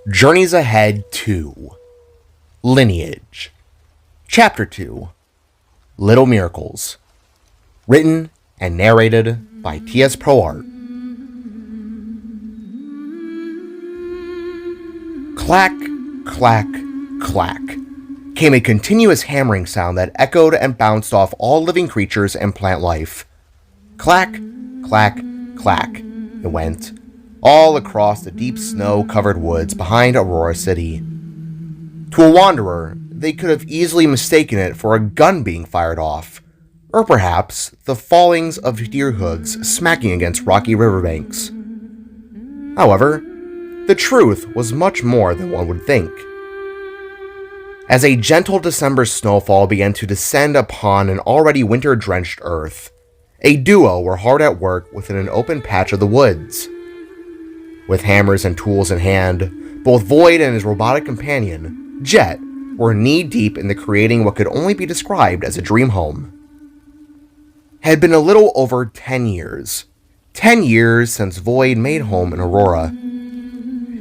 Journeys Ahead 2 Lineage Chapter 2 Little Miracles. Written and narrated by T.S. ProArt. Clack, clack, clack came a continuous hammering sound that echoed and bounced off all living creatures and plant life. Clack, clack, clack, it went, all across the deep snow-covered woods behind Aurora City. To a wanderer, they could have easily mistaken it for a gun being fired off, or perhaps the fallings of deer hooves smacking against rocky riverbanks. However, the truth was much more than one would think. As a gentle December snowfall began to descend upon an already winter-drenched earth, a duo were hard at work within an open patch of the woods. With hammers and tools in hand, both Void and his robotic companion, Jet, were knee-deep in creating what could only be described as a dream home. It had been a little over 10 years. 10 years since Void made home in Aurora.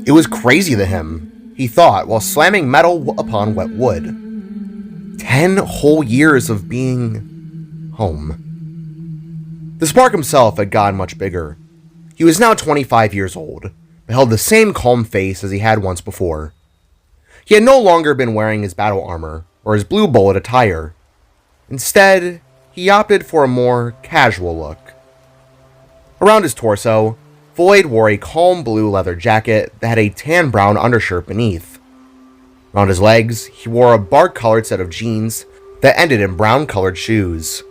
It was crazy to him, he thought, while slamming metal upon wet wood. 10 whole years of being home. The spark himself had gotten much bigger. He was now 25 years old, but held the same calm face as he had once before. He had no longer been wearing his battle armor or his blue bullet attire. Instead, he opted for a more casual look. Around his torso, Void wore a calm blue leather jacket that had a tan-brown undershirt beneath. Around his legs, he wore a bark-colored set of jeans that ended in brown-colored shoes.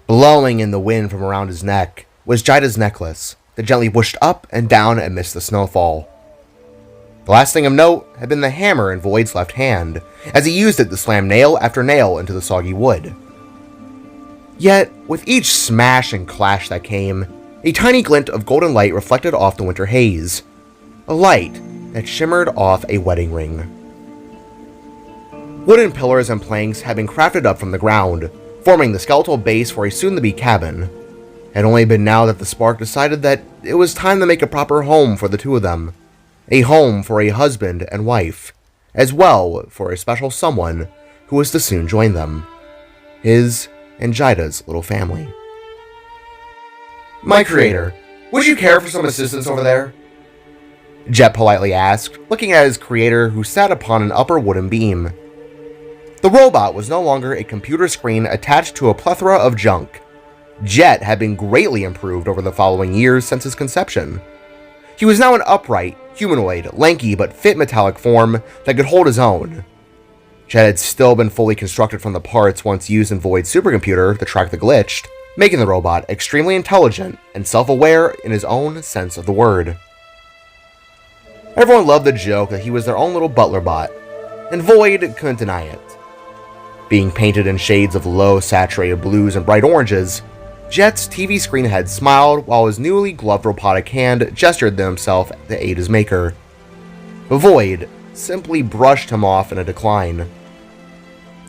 Blowing in the wind from around his neck was Jida's necklace that gently whooshed up and down amidst the snowfall. The last thing of note had been the hammer in Void's left hand, as he used it to slam nail after nail into the soggy wood. Yet, with each smash and clash that came, a tiny glint of golden light reflected off the winter haze, a light that shimmered off a wedding ring. Wooden pillars and planks had been crafted up from the ground, forming the skeletal base for a soon-to-be cabin. It had only been now that the spark decided that it was time to make a proper home for the two of them. A home for a husband and wife, as well for a special someone who was to soon join them. His and Jida's little family. "My creator, would you care for some assistance over there?" Jet politely asked, looking at his creator who sat upon an upper wooden beam. The robot was no longer a computer screen attached to a plethora of junk. Jet had been greatly improved over the following years since his conception. He was now an upright, humanoid, lanky but fit metallic form that could hold his own. Jet had still been fully constructed from the parts once used in Void's supercomputer to track the glitched, making the robot extremely intelligent and self-aware in his own sense of the word. Everyone loved the joke that he was their own little butler bot, and Void couldn't deny it. Being painted in shades of low saturated blues and bright oranges, Jet's TV screen head smiled while his newly gloved robotic hand gestured to himself to aid his maker. But Void simply brushed him off in a decline.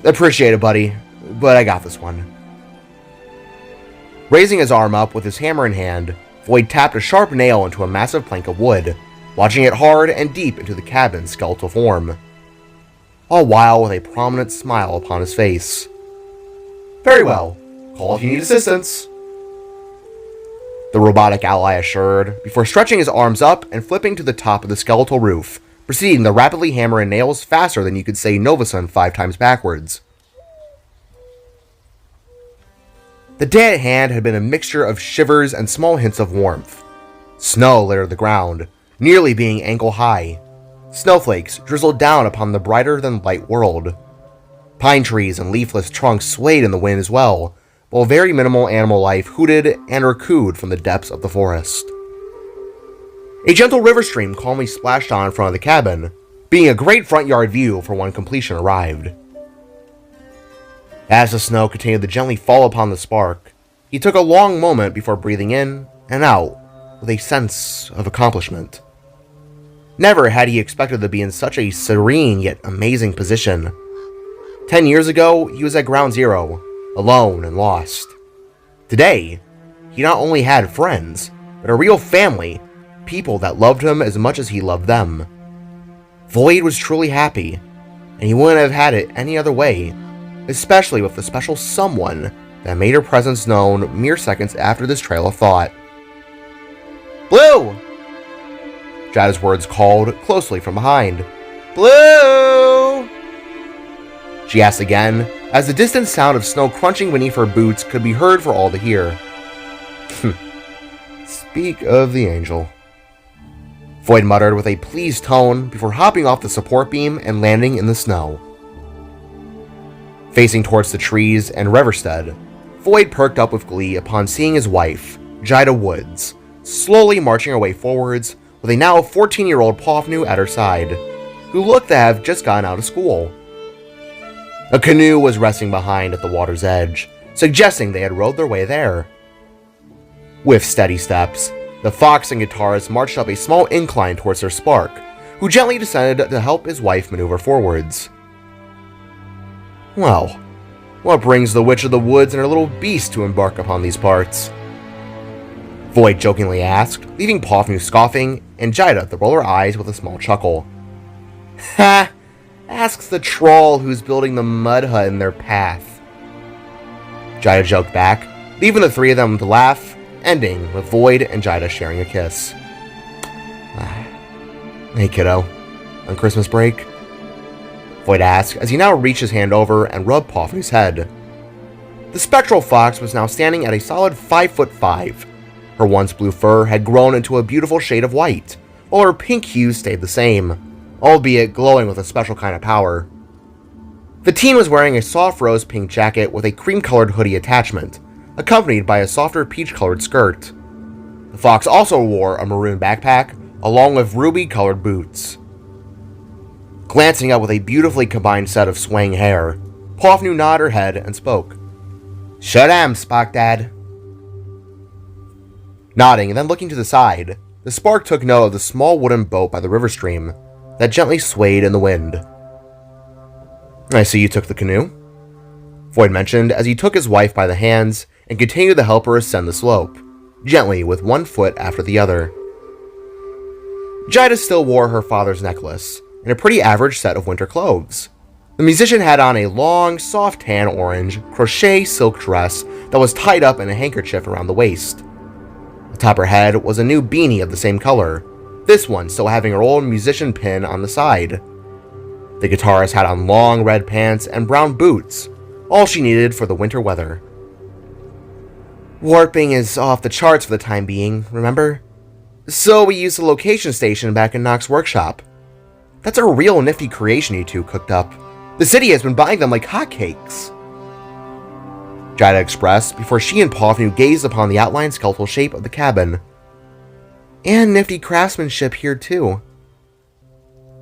"Appreciate it, buddy, but I got this one." Raising his arm up with his hammer in hand, Void tapped a sharp nail into a massive plank of wood, launching it hard and deep into the cabin's skeletal form. All while with a prominent smile upon his face. "Very well. Call if you need assistance," the robotic ally assured, before stretching his arms up and flipping to the top of the skeletal roof, proceeding to rapidly hammer in nails faster than you could say Novasun 5 times backwards. The day at hand had been a mixture of shivers and small hints of warmth. Snow littered the ground, nearly being ankle-high. Snowflakes drizzled down upon the brighter-than-light world. Pine trees and leafless trunks swayed in the wind as well, while very minimal animal life hooted and cooed from the depths of the forest. A gentle river stream calmly splashed on in front of the cabin, being a great front yard view for when completion arrived. As the snow continued to gently fall upon the spark, he took a long moment before breathing in and out with a sense of accomplishment. Never had he expected to be in such a serene yet amazing position. 10 years ago, he was at ground zero, alone and lost. Today, he not only had friends, but a real family, people that loved him as much as he loved them. Void was truly happy, and he wouldn't have had it any other way, especially with the special someone that made her presence known mere seconds after this trail of thought. "Blue!" Jada's words called closely from behind. "Blue!" She asked again, as the distant sound of snow crunching beneath her boots could be heard for all to hear. Speak of the angel. Void muttered with a pleased tone before hopping off the support beam and landing in the snow. Facing towards the trees and Reverstead, Void perked up with glee upon seeing his wife, Jida Woods, slowly marching her way forwards with a now 14-year-old Pofnu at her side, who looked to have just gotten out of school. A canoe was resting behind at the water's edge, suggesting they had rowed their way there. With steady steps, the fox and guitarist marched up a small incline towards their spark, who gently descended to help his wife maneuver forwards. Well, what brings the Witch of the Woods and her little beast to embark upon these parts? Void jokingly asked, leaving Pofnu scoffing, and Jida to roll her eyes with a small chuckle. Ha! Asks the troll who's building the mud hut in their path. Jida joked back, leaving the three of them to laugh, ending with Void and Jida sharing a kiss. Hey kiddo, on Christmas break? Void asked as he now reached his hand over and rubbed Pofnu's head. The spectral fox was now standing at a solid 5'5". Her once blue fur had grown into a beautiful shade of white, while her pink hue stayed the same, albeit glowing with a special kind of power. The teen was wearing a soft rose pink jacket with a cream-colored hoodie attachment, accompanied by a softer peach-colored skirt. The fox also wore a maroon backpack, along with ruby-colored boots. Glancing up with a beautifully combined set of swaying hair, Pofnu nodded her head and spoke. "Shut am, Spock Dad." Nodding and then looking to the side, the spark took note of the small wooden boat by the river stream that gently swayed in the wind. "I see you took the canoe," Void mentioned as he took his wife by the hands and continued to help her ascend the slope, gently with one foot after the other. Jida still wore her father's necklace and a pretty average set of winter clothes. The musician had on a long, soft tan orange crochet silk dress that was tied up in a handkerchief around the waist. Atop her head was a new beanie of the same color, this one still having her old musician pin on the side. The guitarist had on long red pants and brown boots, all she needed for the winter weather. "Warping is off the charts for the time being, remember? So we used the location station back in Nox's workshop. That's a real nifty creation you two cooked up. The city has been buying them like hotcakes," Jida expressed before she and Pofnu gazed upon the outlined skeletal shape of the cabin. "And nifty craftsmanship here too,"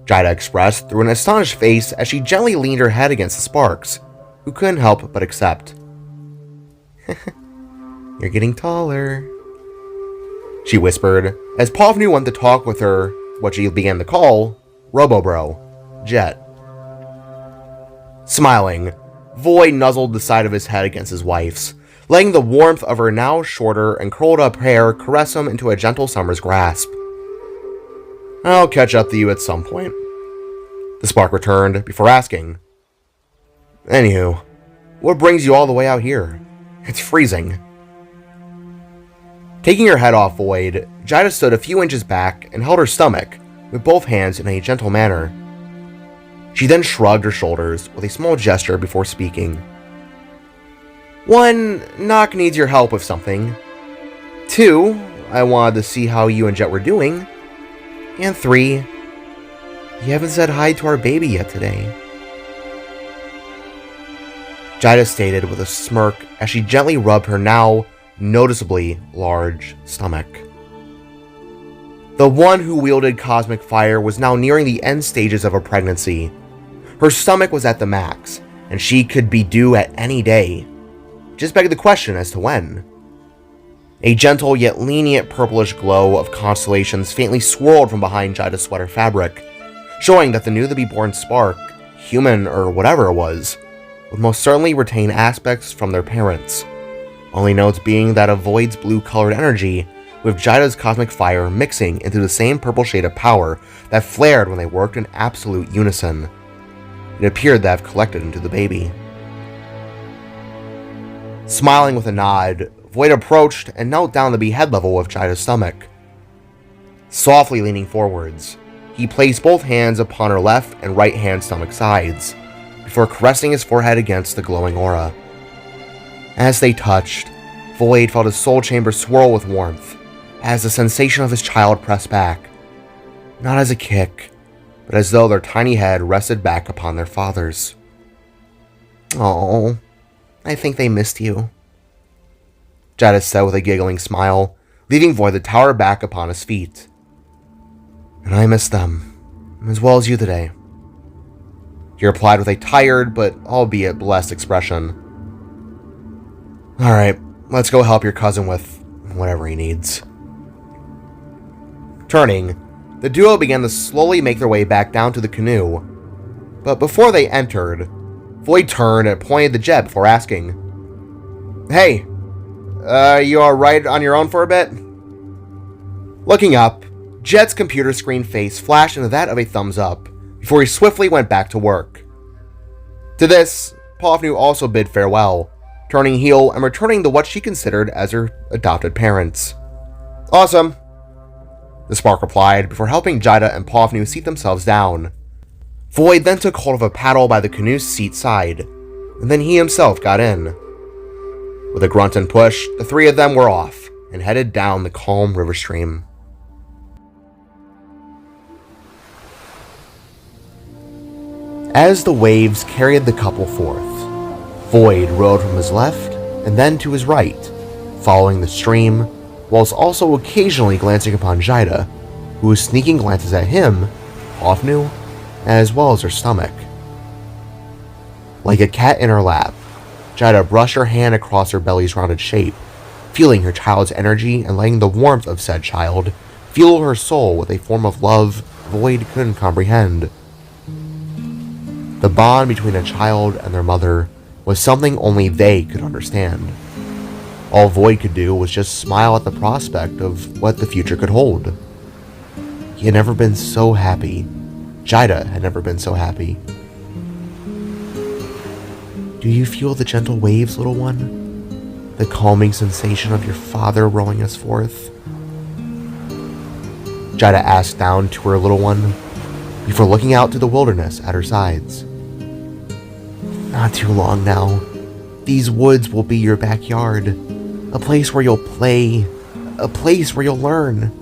Jida expressed through an astonished face as she gently leaned her head against the sparks, who couldn't help but accept. "You're getting taller," she whispered as Pofnu went to talk with her, what she began to call Robo-Bro, Jet. Smiling, Void nuzzled the side of his head against his wife's, letting the warmth of her now shorter and curled up hair caress him into a gentle summer's grasp. "I'll catch up to you at some point," the spark returned before asking. "Anywho, what brings you all the way out here? It's freezing." Taking her head off Void, Jida stood a few inches back and held her stomach with both hands in a gentle manner. She then shrugged her shoulders with a small gesture before speaking. "1, Nox needs your help with something. 2, I wanted to see how you and Jet were doing. And 3, you haven't said hi to our baby yet today." Jida stated with a smirk as she gently rubbed her now noticeably large stomach. The one who wielded cosmic fire was now nearing the end stages of her pregnancy. Her stomach was at the max, and she could be due at any day. Just begged the question as to when. A gentle yet lenient purplish glow of constellations faintly swirled from behind Jida's sweater fabric, showing that the newly-born spark, human or whatever it was, would most certainly retain aspects from their parents, only notes being that a Void's blue-colored energy with Jaida's cosmic fire mixing into the same purple shade of power that flared when they worked in absolute unison. It appeared to have collected into the baby. Smiling with a nod, Void approached and knelt down to be head level with Jaida's stomach. Softly leaning forwards, he placed both hands upon her left and right hand stomach sides, before caressing his forehead against the glowing aura. As they touched, Void felt his soul chamber swirl with warmth, as the sensation of his child pressed back, not as a kick, but as though their tiny head rested back upon their father's. "Oh, I think they missed you," Jaida said with a giggling smile, leaving Void to tower back upon his feet. "And I miss them, as well as you today," he replied with a tired but albeit blessed expression. "Alright, let's go help your cousin with whatever he needs." Turning, the duo began to slowly make their way back down to the canoe, but before they entered, Void turned and pointed to Jet before asking, "Hey, you alright on your own for a bit?" Looking up, Jet's computer screen face flashed into that of a thumbs up, before he swiftly went back to work. To this, Pofnu also bid farewell, turning heel and returning to what she considered as her adopted parents. "Awesome," the Spark replied before helping Jaida and Pofnu seat themselves down. Void then took hold of a paddle by the canoe's seat side, and then he himself got in. With a grunt and push, the three of them were off and headed down the calm river stream. As the waves carried the couple forth, Void rode from his left and then to his right, following the stream, whilst also occasionally glancing upon Jaida, who was sneaking glances at him, Pofnu, as well as her stomach. Like a cat in her lap, Jaida brushed her hand across her belly's rounded shape, feeling her child's energy and letting the warmth of said child fuel her soul with a form of love Void couldn't comprehend. The bond between a child and their mother was something only they could understand. All Void could do was just smile at the prospect of what the future could hold. He had never been so happy. Jaida had never been so happy. "Do you feel the gentle waves, little one? The calming sensation of your father rowing us forth?" Jaida asked down to her little one, before looking out to the wilderness at her sides. "Not too long now. These woods will be your backyard. A place where you'll play. A place where you'll learn.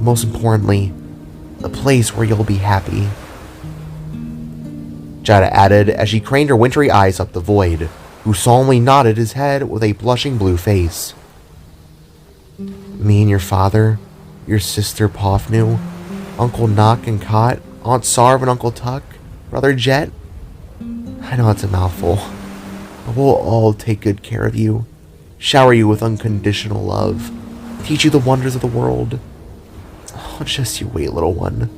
Most importantly, a place where you'll be happy," Jaida added as she craned her wintry eyes up the Void, who solemnly nodded his head with a blushing blue face. "Me and your father, your sister Pofnu, Uncle Nock and Cot, Aunt Sarv and Uncle Tuck, Brother Jet. I know it's a mouthful, but we'll all take good care of you, shower you with unconditional love, teach you the wonders of the world. Oh, just you wait, little one.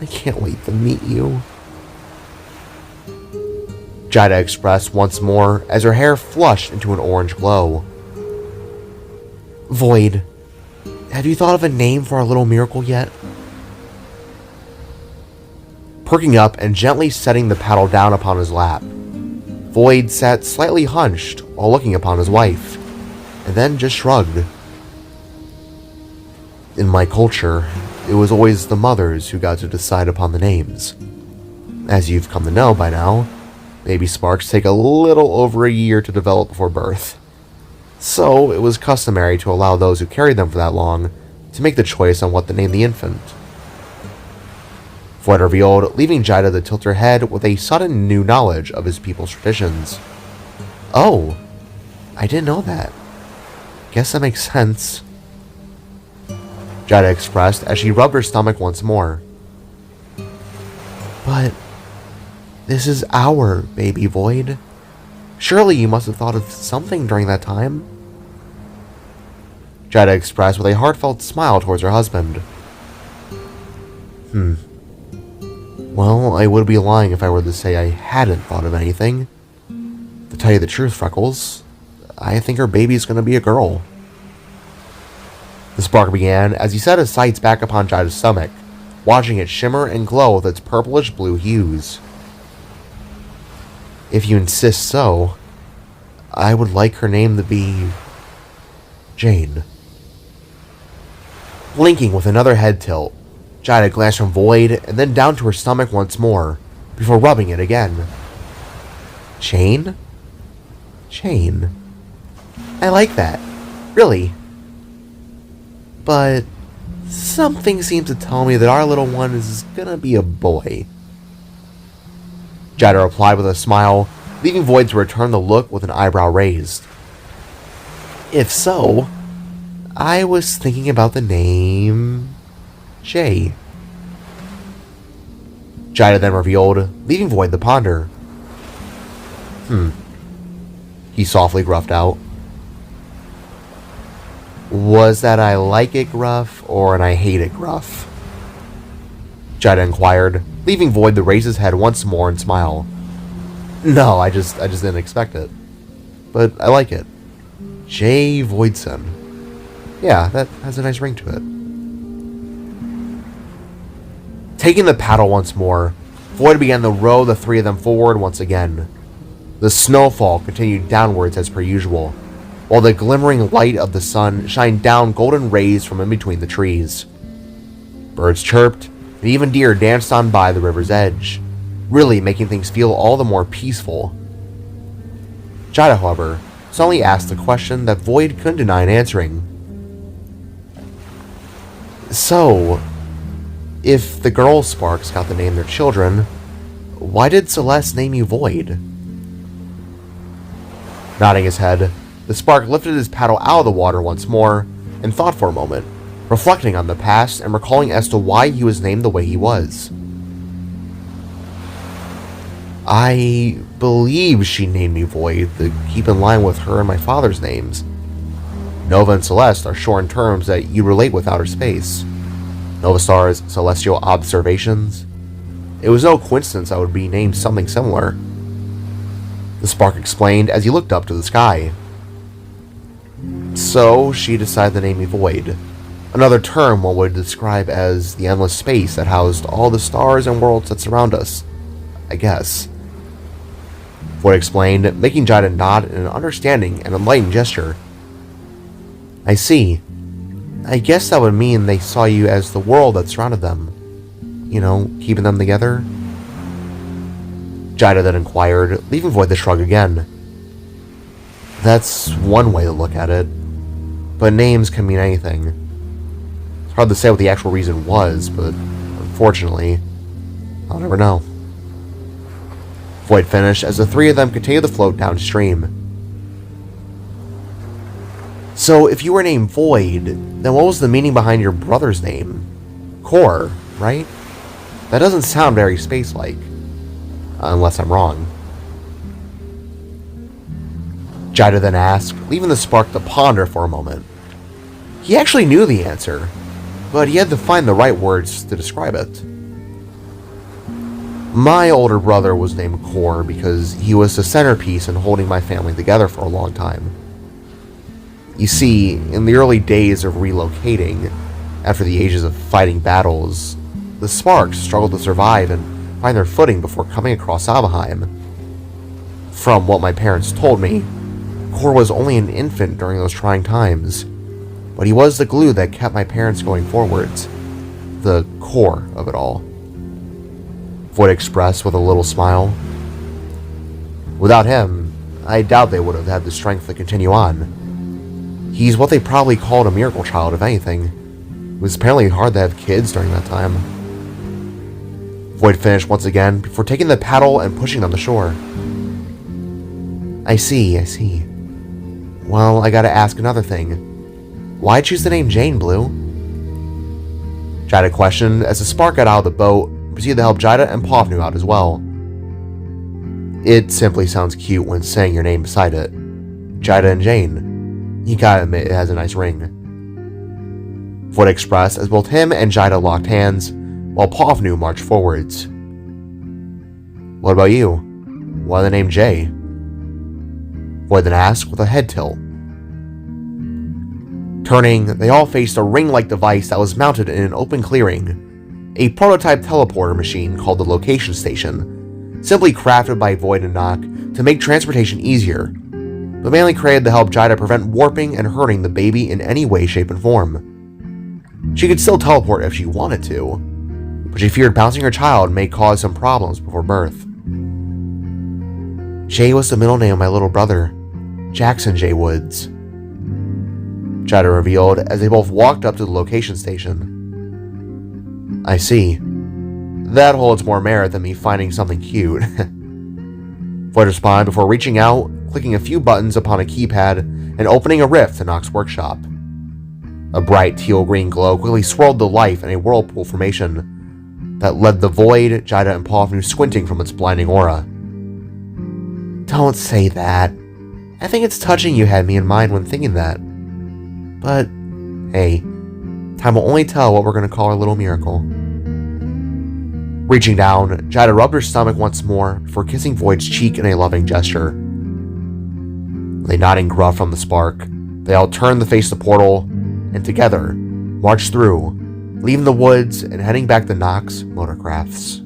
I can't wait to meet you," Jaida expressed once more as her hair flushed into an orange glow. "Void, have you thought of a name for our little miracle yet?" Perking up and gently setting the paddle down upon his lap, Void sat slightly hunched while looking upon his wife, and then just shrugged. "In my culture, it was always the mothers who got to decide upon the names. As you've come to know by now, baby sparks take a little over a year to develop before birth. So it was customary to allow those who carried them for that long to make the choice on what to name the infant," Void revealed, leaving Jaida to tilt her head with a sudden new knowledge of his people's traditions. "Oh, I didn't know that. Guess that makes sense," Jaida expressed as she rubbed her stomach once more. "But this is our baby, Void. Surely you must have thought of something during that time," Jaida expressed with a heartfelt smile towards her husband. Well, I would be lying if I were to say I hadn't thought of anything. To tell you the truth, Freckles, I think our baby's gonna be a girl." The spark began as he set his sights back upon Jada's stomach, watching it shimmer and glow with its purplish blue hues. If you insist so, I would like her name to be Jane. Blinking with another head tilt, Jada glanced from Void and then down to her stomach once more, before rubbing it again. Jane? Jane. I like that. Really. But something seems to tell me that our little one is gonna be a boy. Jada replied with a smile, leaving Void to return the look with an eyebrow raised. If so, I was thinking about the name Jay. Jada then revealed, leaving Void to ponder. He softly gruffed out. Was that I like it gruff or an I hate it gruff? Jada inquired, leaving Void to raise his head once more and smile. No, I just didn't expect it. But I like it. Jay Voidson. Yeah, that has a nice ring to it. Taking the paddle once more, Void began to row the three of them forward once again. The snowfall continued downwards as per usual, while the glimmering light of the sun shined down golden rays from in between the trees. Birds chirped, and even deer danced on by the river's edge, really making things feel all the more peaceful. Jada, however, suddenly asked a question that Void couldn't deny answering. So, if the girl Sparks got to name their children, why did Celeste name you Void? Nodding his head, the Spark lifted his paddle out of the water once more and thought for a moment, reflecting on the past and recalling as to why he was named the way he was. I believe she named me Void to keep in line with her and my father's names. Nova and Celeste are shortened terms that you relate with outer space. Nova Star's celestial observations. It was no coincidence I would be named something similar. The Spark explained as he looked up to the sky. So she decided to name me Void, another term one would describe as the endless space that housed all the stars and worlds that surround us, I guess. Void explained, making Jada nod in an understanding and enlightened gesture. I see. I guess that would mean they saw you as the world that surrounded them. You know, keeping them together? Jada then inquired, leaving Void to shrug again. That's one way to look at it. But names can mean anything. It's hard to say what the actual reason was, but unfortunately, I'll never know. Void finished as the three of them continued to float downstream. So, if you were named Void, then what was the meaning behind your brother's name? Core, right? That doesn't sound very space-like. Unless I'm wrong. Jada then asked, leaving the Spark to ponder for a moment. He actually knew the answer, but he had to find the right words to describe it. My older brother was named Core because he was the centerpiece in holding my family together for a long time. You see, in the early days of relocating, after the ages of fighting battles, the Sparks struggled to survive and find their footing before coming across Alvaheim. From what my parents told me, Core was only an infant during those trying times, but he was the glue that kept my parents going forwards. The core of it all. Void expressed with a little smile. Without him, I doubt they would have had the strength to continue on. He's what they probably called a miracle child, if anything. It was apparently hard to have kids during that time. Void finished once again before taking the paddle and pushing on the shore. I see. Well, I gotta ask another thing. Why choose the name Jane, Blue? Jada questioned as the Spark got out of the boat and proceeded to help Jada and Povnu out as well. It simply sounds cute when saying your name beside it. Jada and Jane. You gotta admit it has a nice ring. Void expressed as both him and Jada locked hands, while Povnu marched forwards. What about you? Why the name Jay? Void then asked with a head tilt. Turning, they all faced a ring-like device that was mounted in an open clearing, a prototype teleporter machine called the location station, simply crafted by Void and Nock to make transportation easier, but mainly created to help Jida prevent warping and hurting the baby in any way, shape, and form. She could still teleport if she wanted to, but she feared bouncing her child may cause some problems before birth. Jay was the middle name of my little brother, Jackson J. Woods, Jida revealed as they both walked up to the location station. I see. That holds more merit than me finding something cute. Void responded before reaching out, clicking a few buttons upon a keypad, and opening a rift to Nock's workshop. A bright teal-green glow quickly swirled to life in a whirlpool formation that led the Void, Jida, and Paul squinting from its blinding aura. Don't say that. I think it's touching you had me in mind when thinking that. But, hey, time will only tell what we're going to call our little miracle. Reaching down, Jida rubbed her stomach once more before kissing Void's cheek in a loving gesture. With a nodding gruff from the spark, they all turned to face the portal, and together, marched through, leaving the woods and heading back to Nock's Motorcrafts.